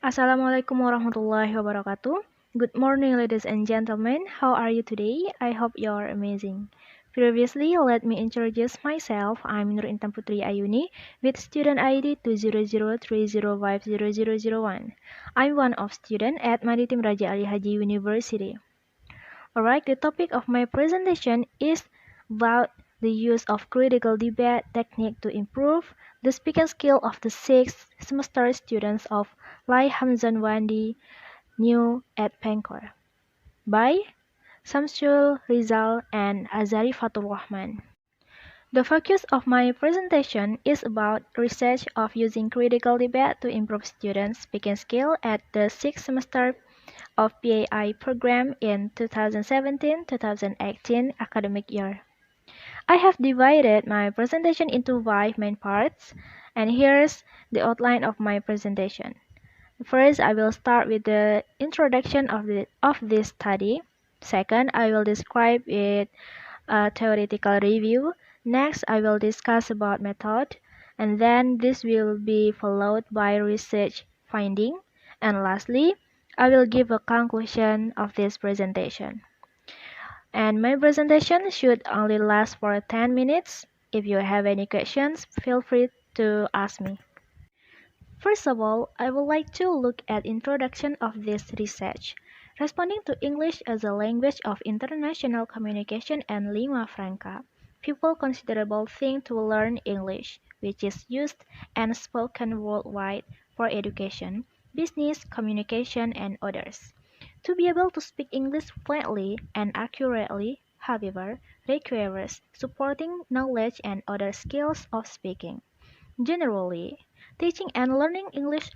Assalamualaikum warahmatullahi wabarakatuh. Good morning, ladies and gentlemen. How are you today? I hope you're amazing. Previously, let me introduce myself. I'm Nur Intan Putri Ayuni with student ID 20030500001. I'm one of student at Maritim Raja Ali Haji University. Alright, the topic of my presentation is about the use of critical debate technique to improve the speaking skill of the sixth semester students of Lai Hamzan Wandi New at Pankor by Samsul Rizal and Azari Fatur Rahman. The focus of my presentation is about research of using critical debate to improve students' speaking skill at the sixth semester of PAI program in 2017-2018 academic year. I have divided my presentation into 5 main parts, and here's the outline of my presentation. First, I will start with the introduction of this study. Second, I will describe it a theoretical review. Next, I will discuss about method, and then this will be followed by research finding. And lastly, I will give a conclusion of this presentation. And my presentation should only last for 10 minutes. If you have any questions, feel free to ask me. First of all, I would like to look at introduction of this research. Responding to English as a language of international communication and lingua franca, people considerable thing to learn English, which is used and spoken worldwide for education, business, communication, and others. To be able to speak English fluently and accurately, however, requires supporting knowledge and other skills of speaking. Generally, teaching and learning English,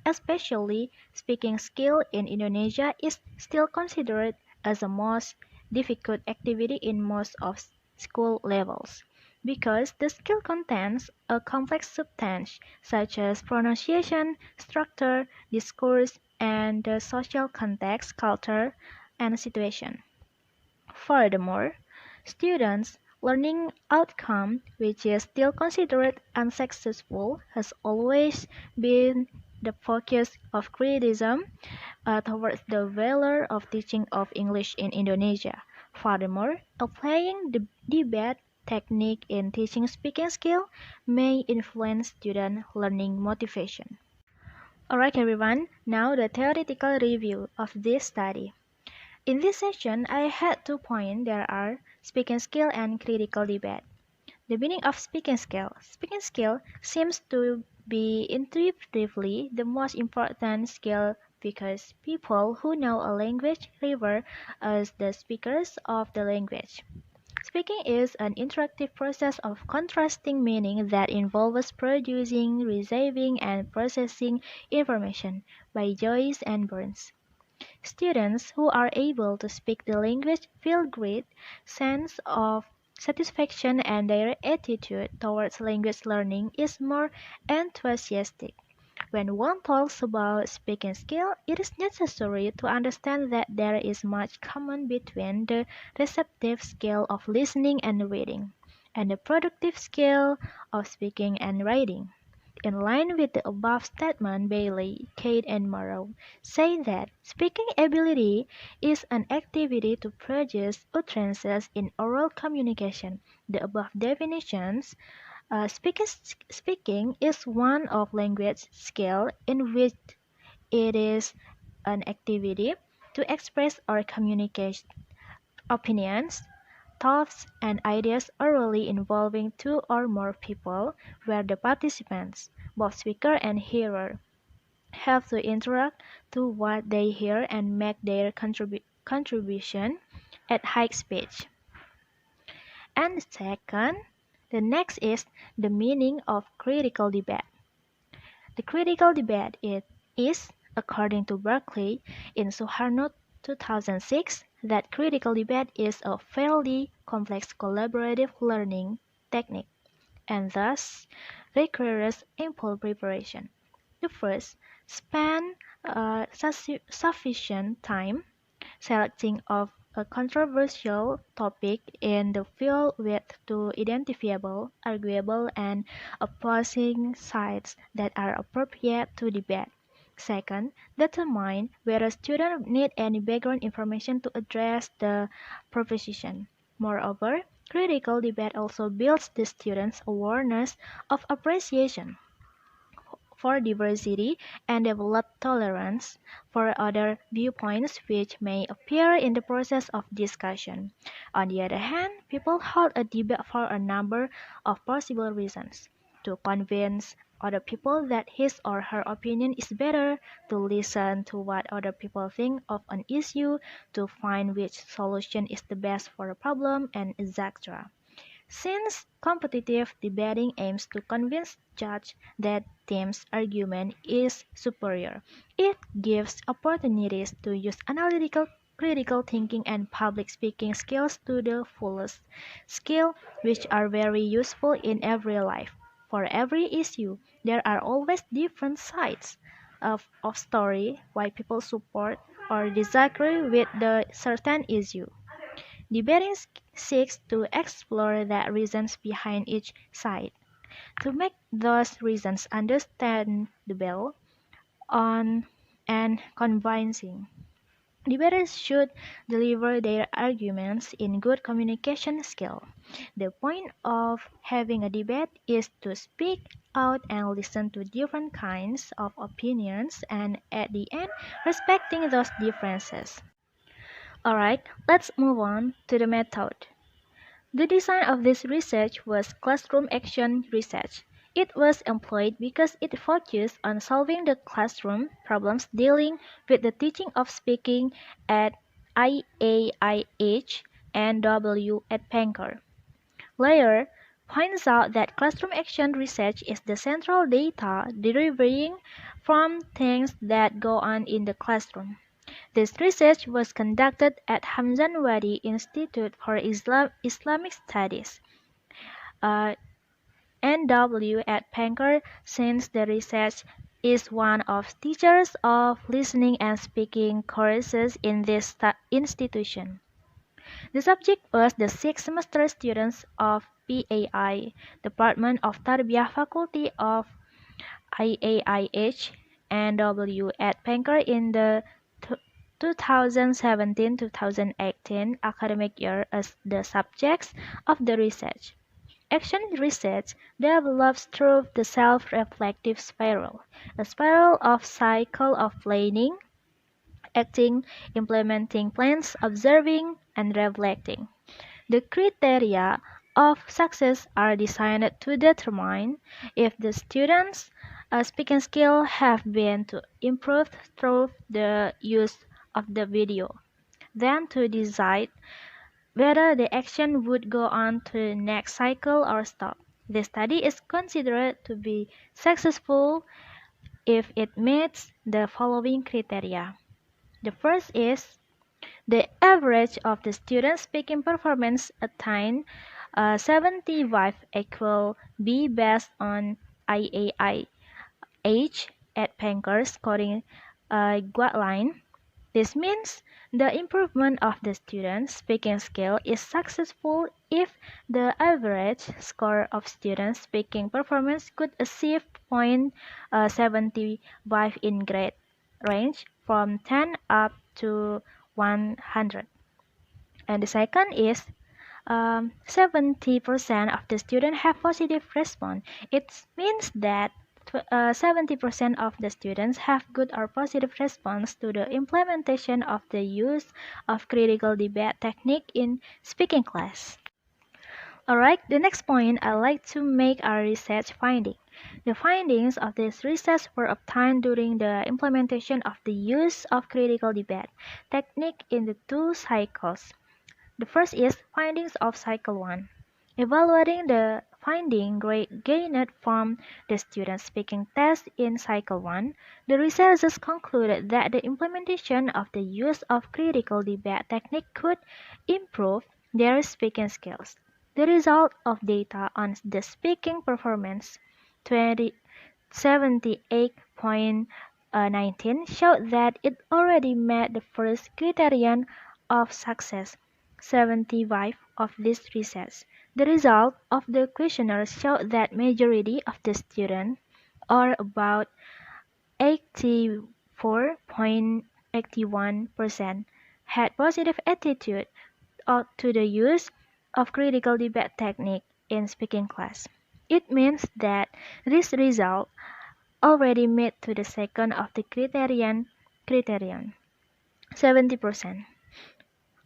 especially speaking skill in Indonesia, is still considered as the most difficult activity in most of school levels because the skill contains a complex substance such as pronunciation, structure, discourse, and the social context, culture, and situation. Furthermore, students' learning outcome, which is still considered unsuccessful, has always been the focus of criticism towards the value of teaching of English in Indonesia. Furthermore, applying the debate technique in teaching speaking skill may influence student learning motivation. Alright everyone, now the theoretical review of this study. In this session, I had 2 points. There are speaking skill and critical debate. The meaning of speaking skill. Speaking skill seems to be intuitively the most important skill because people who know a language refer as the speakers of the language. Speaking is an interactive process of contrasting meaning that involves producing, receiving, and processing information by Joyce and Burns. Students who are able to speak the language feel great sense of satisfaction and their attitude towards language learning is more enthusiastic. When one talks about speaking skill, it is necessary to understand that there is much common between the receptive skill of listening and reading and the productive skill of speaking and writing. In line with the above statement, Bailey, Kate, and Morrow say that speaking ability is an activity to produce utterances in oral communication. The above definitions, speaking is one of language skill in which it is an activity to express or communicate opinions, thoughts, and ideas orally involving two or more people, where the participants, both speaker and hearer, have to interact to what they hear and make their contribution at high speed. And second, the next is the meaning of critical debate. The critical debate is, according to Berkeley in Suharno 2006, that critical debate is a fairly complex collaborative learning technique and thus requires ample preparation. The first, spend sufficient time selecting of a controversial topic in the field with two identifiable, arguable, and opposing sides that are appropriate to debate. Second, determine whether students need any background information to address the proposition. Moreover, critical debate also builds the students' awareness of appreciation for diversity and develop tolerance for other viewpoints which may appear in the process of discussion. On the other hand, people hold a debate for a number of possible reasons: to convince other people that his or her opinion is better, to listen to what other people think of an issue, to find which solution is the best for a problem, and etc. Since competitive debating aims to convince judges that team's argument is superior, it gives opportunities to use analytical, critical thinking and public speaking skills to the fullest, skills which are very useful in every life. For every issue, there are always different sides of story why people support or disagree with the certain issue. Debating seeks to explore the reasons behind each side. To make those reasons understandable on and convincing, debaters should deliver their arguments in good communication skill. The point of having a debate is to speak out and listen to different kinds of opinions and at the end respecting those differences. Alright, let's move on to the method. The design of this research was classroom action research. It was employed because it focused on solving the classroom problems dealing with the teaching of speaking at IAIH and W at Panker. Layer points out that classroom action research is the central data deriving from things that go on in the classroom. This research was conducted at Hamzan Wadi Institute for Islamic Studies (NW) at Pankow, since the research is one of teachers of listening and speaking courses in this institution. The subject was the sixth semester students of PAI, Department of Tarbiyah Faculty of IAIH NW at Pankow in the 2017-2018 academic year as the subjects of the research. Action research develops through the self-reflective spiral, a spiral of cycle of planning, acting, implementing plans, observing, and reflecting. The criteria of success are designed to determine if the students' speaking skills have been improved through the use of the video, then to decide whether the action would go on to the next cycle or stop. The study is considered to be successful if it meets the following criteria. The first is the average of the student speaking performance attained 75 equal B based on IAI age at Panker's scoring guideline. This means the improvement of the student's speaking skill is successful if the average score of students' speaking performance could achieve point 75 in grade range from 10 up to 100. And the second is 70% of the students have positive response. It means that 70% of the students have good or positive response to the implementation of the use of critical debate technique in speaking class. Alright, the next point I like to make our research finding. The findings of this research were obtained during the implementation of the use of critical debate technique in the two cycles. The first is findings of cycle 1. Evaluating the finding gained from the student speaking test in cycle 1, the researchers concluded that the implementation of the use of critical debate technique could improve their speaking skills. The result of data on the speaking performance 78.19 showed that it already met the first criterion of success, 75 of this research. The result of the questionnaire showed that majority of the students, or about 84.81% had positive attitude to the use of critical debate technique in speaking class. It means that this result already met to the second of the criterion 70%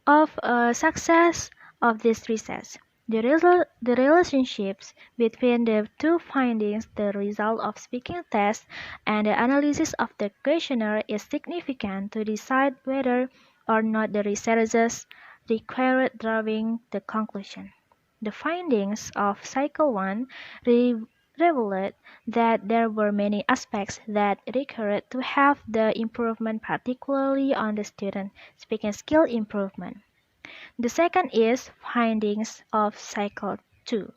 of success of this research. The relationships between the two findings, the result of speaking test and the analysis of the questionnaire, is significant to decide whether or not the researchers required drawing the conclusion. The findings of Cycle 1 revealed that there were many aspects that required to have the improvement, particularly on the student speaking skill improvement. The second is findings of Cycle 2.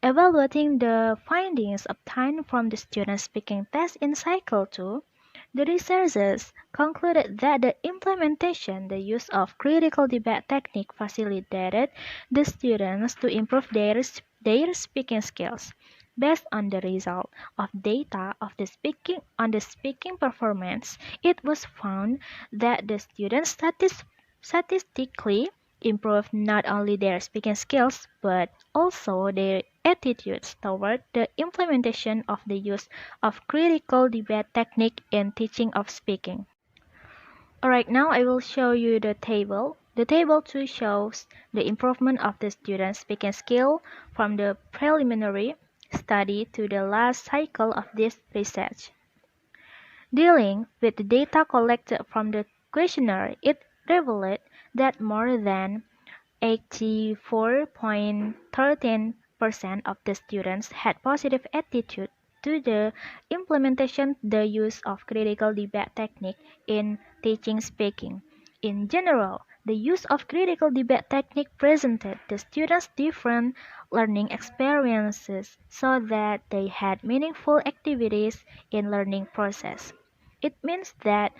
Evaluating the findings obtained from the student speaking test in Cycle 2, the researchers concluded that the use of critical debate technique facilitated the students to improve their speaking skills. Based on the result of data of the speaking performance, it was found that the students statistically improved not only their speaking skills but also their attitudes toward the implementation of the use of critical debate technique in teaching of speaking. Alright, now I will show you the table. The table 2 shows the improvement of the student's speaking skill from the preliminary study to the last cycle of this research. Dealing with the data collected from the questionnaire, it revealed that more than 84.13% of the students had positive attitude to the implementation the use of critical debate technique in teaching speaking. In general, the use of critical debate technique presented the students different learning experiences so that they had meaningful activities in learning process. It means that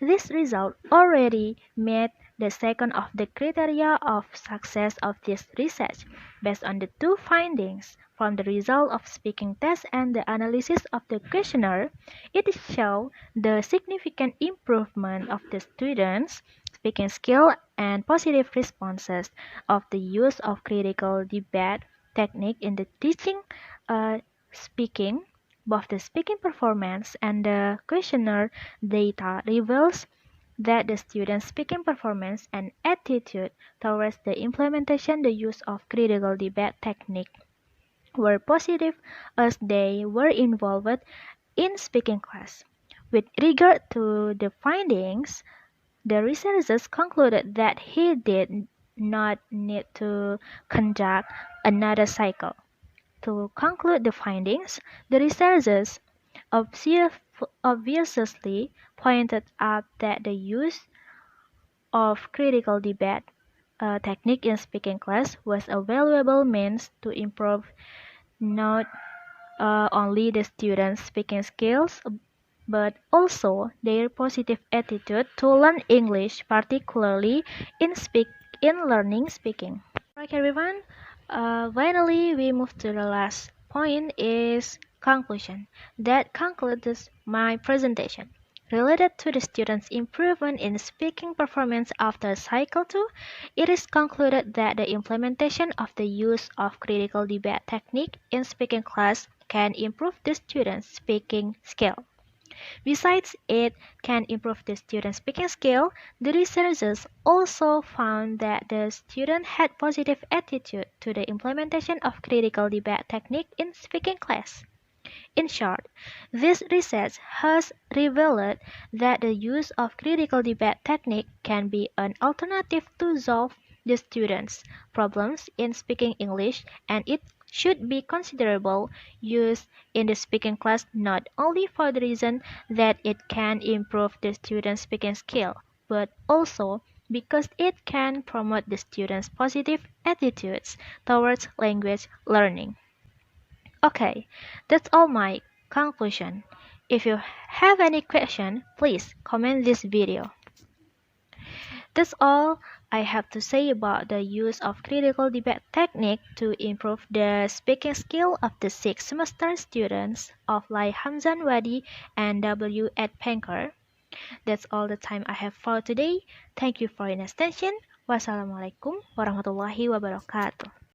this result already met the second of the criteria of success of this research, based on the two findings from the result of speaking test and the analysis of the questionnaire. It shows the significant improvement of the students' speaking skill and positive responses of the use of critical debate technique in the teaching speaking. Both the speaking performance and the questionnaire data reveals that the student's speaking performance and attitude towards the implementation the use of critical debate technique were positive as they were involved in speaking class. With regard to the findings, the researchers concluded that he did not need to conduct another cycle. To conclude the findings, the researchers obviously pointed out that the use of critical debate technique in speaking class was a valuable means to improve not only the students' speaking skills but also their positive attitude to learn English, particularly in learning speaking. Right, everyone. Finally, we move to the last point is conclusion. That concludes my presentation. Related to the students' improvement in speaking performance after Cycle 2, it is concluded that the implementation of the use of critical debate technique in speaking class can improve the students' speaking skill. Besides it can improve the student's speaking skill, the researchers also found that the student had positive attitude to the implementation of critical debate technique in speaking class. In short, this research has revealed that the use of critical debate technique can be an alternative to solve the students' problems in speaking English, and it should be considerable used in the speaking class not only for the reason that it can improve the student's speaking skill, but also because it can promote the students' positive attitudes towards language learning. Okay, that's all my conclusion. If you have any question, please comment this video. That's all I have to say about the use of critical debate technique to improve the speaking skill of the sixth semester students of Lai Hamzan Wadi and W. Ed Panker. That's all the time I have for today. Thank you for your attention. Wassalamualaikum warahmatullahi wabarakatuh.